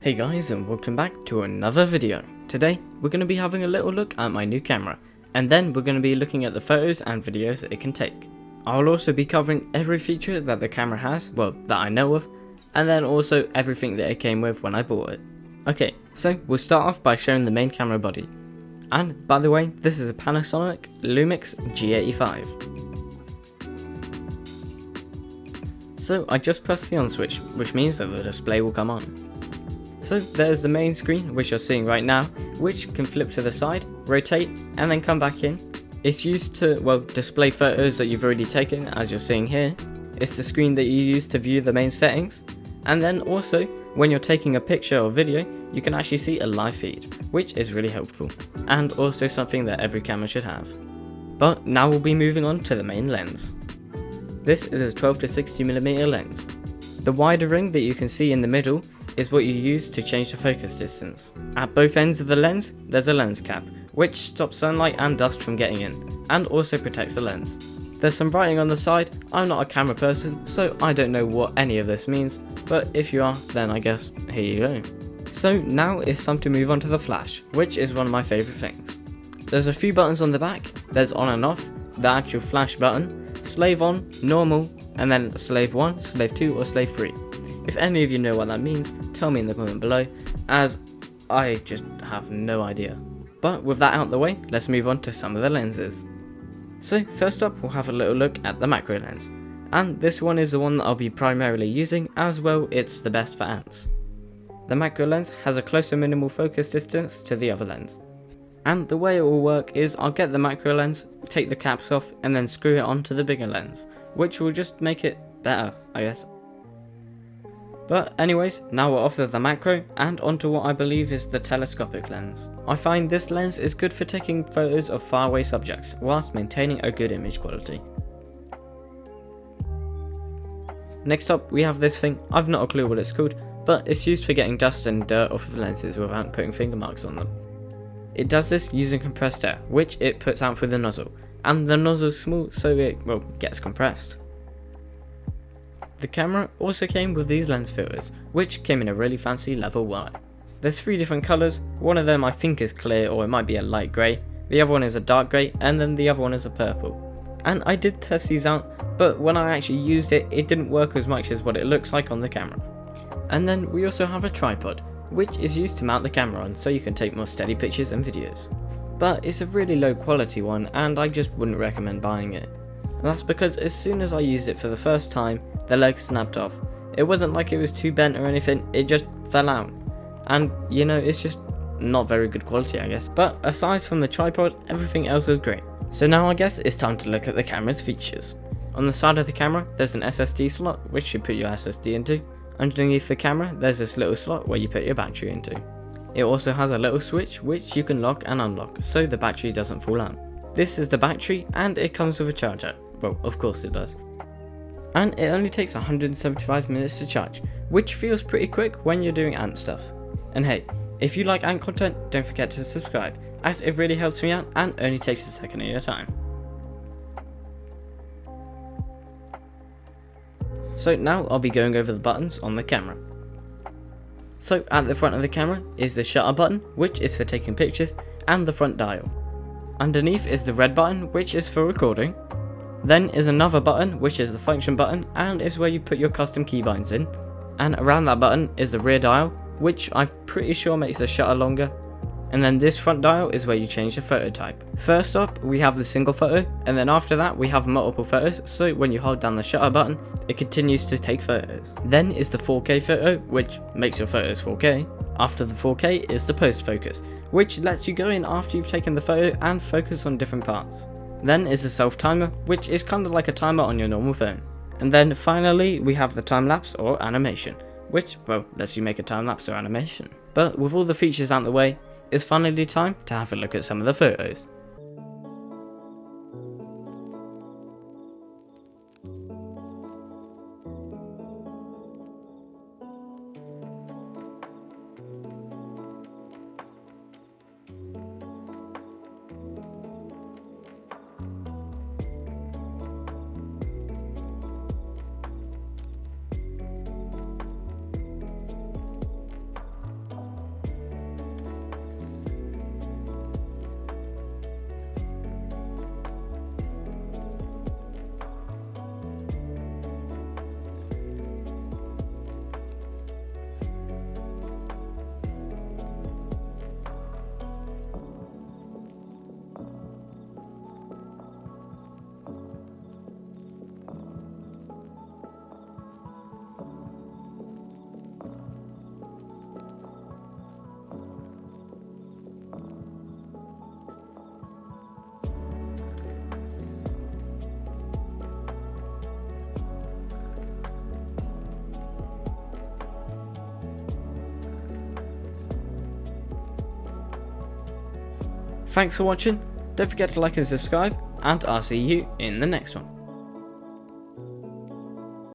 Hey guys, and welcome back to another video. Today we're going to be having a little look at my new camera, and then we're going to be looking at the photos and videos it can take. I'll also be covering every feature that the camera has, well, that I know of, and then also everything that it came with when I bought it. Okay, so we'll start off by showing the main camera body. And by the way, this is a Panasonic Lumix G85. So I just pressed the on switch, which means that the display will come on. So there's the main screen, which you're seeing right now, which can flip to the side, rotate, and then come back in. It's used to, well, display photos that you've already taken, as you're seeing here. It's the screen that you use to view the main settings. And then also, when you're taking a picture or video, you can actually see a live feed, which is really helpful, and also something that every camera should have. But now we'll be moving on to the main lens. This is a 12 to 60mm lens. The wider ring that you can see in the middle is what you use to change the focus distance. At both ends of the lens, there's a lens cap, which stops sunlight and dust from getting in, and also protects the lens. There's some writing on the side. I'm not a camera person, so I don't know what any of this means, but if you are, then I guess here you go. So now it's time to move on to the flash, which is one of my favourite things. There's a few buttons on the back. There's on and off, the actual flash button, slave on, normal, and then slave 1, slave 2 or slave 3. If any of you know what that means, tell me in the comment below, as I just have no idea. But with that out of the way, let's move on to some of the lenses. So first up, we'll have a little look at the macro lens, and this one is the one that I'll be primarily using, as well it's the best for ants. The macro lens has a closer minimal focus distance to the other lens. And the way it will work is I'll get the macro lens, take the caps off, and then screw it onto the bigger lens, which will just make it better, I guess. But anyways, now we're off of the macro and onto what I believe is the telescopic lens. I find this lens is good for taking photos of faraway subjects whilst maintaining a good image quality. Next up we have this thing. I've not a clue what it's called, but it's used for getting dust and dirt off of lenses without putting finger marks on them. It does this using compressed air, which it puts out through the nozzle, and the nozzle is small so it, well, gets compressed. The camera also came with these lens filters, which came in a really fancy level 1. There's 3 different colours. One of them I think is clear, or it might be a light grey, the other one is a dark grey, and then the other one is a purple. And I did test these out, but when I actually used it, it didn't work as much as what it looks like on the camera. And then we also have a tripod, which is used to mount the camera on so you can take more steady pictures and videos. But it's a really low quality one, and I just wouldn't recommend buying it. And that's because as soon as I used it for the first time, the legs snapped off. It wasn't like it was too bent or anything, it just fell out. And you know, it's just not very good quality, I guess. But aside from the tripod, everything else was great. So now I guess it's time to look at the camera's features. On the side of the camera, there's an SSD slot, which you put your SSD into. Underneath the camera, there's this little slot where you put your battery into. It also has a little switch, which you can lock and unlock, so the battery doesn't fall out. This is the battery, and it comes with a charger. Well, of course it does. And it only takes 175 minutes to charge, which feels pretty quick when you're doing ant stuff. And hey, if you like ant content, don't forget to subscribe, as it really helps me out and only takes a second of your time. So now I'll be going over the buttons on the camera. So at the front of the camera is the shutter button, which is for taking pictures, and the front dial. Underneath is the red button, which is for recording. Then is another button, which is the function button, and is where you put your custom keybinds in. And around that button is the rear dial, which I'm pretty sure makes the shutter longer. And then this front dial is where you change the photo type. First up, we have the single photo, and then after that we have multiple photos, so when you hold down the shutter button, it continues to take photos. Then is the 4K photo, which makes your photos 4K. After the 4K is the post focus, which lets you go in after you've taken the photo and focus on different parts. Then is the self timer, which is kind of like a timer on your normal phone. And then finally we have the time lapse or animation, which, well, lets you make a time lapse or animation. But with all the features out the way, it's finally time to have a look at some of the photos. Thanks for watching, don't forget to like and subscribe, and I'll see you in the next one.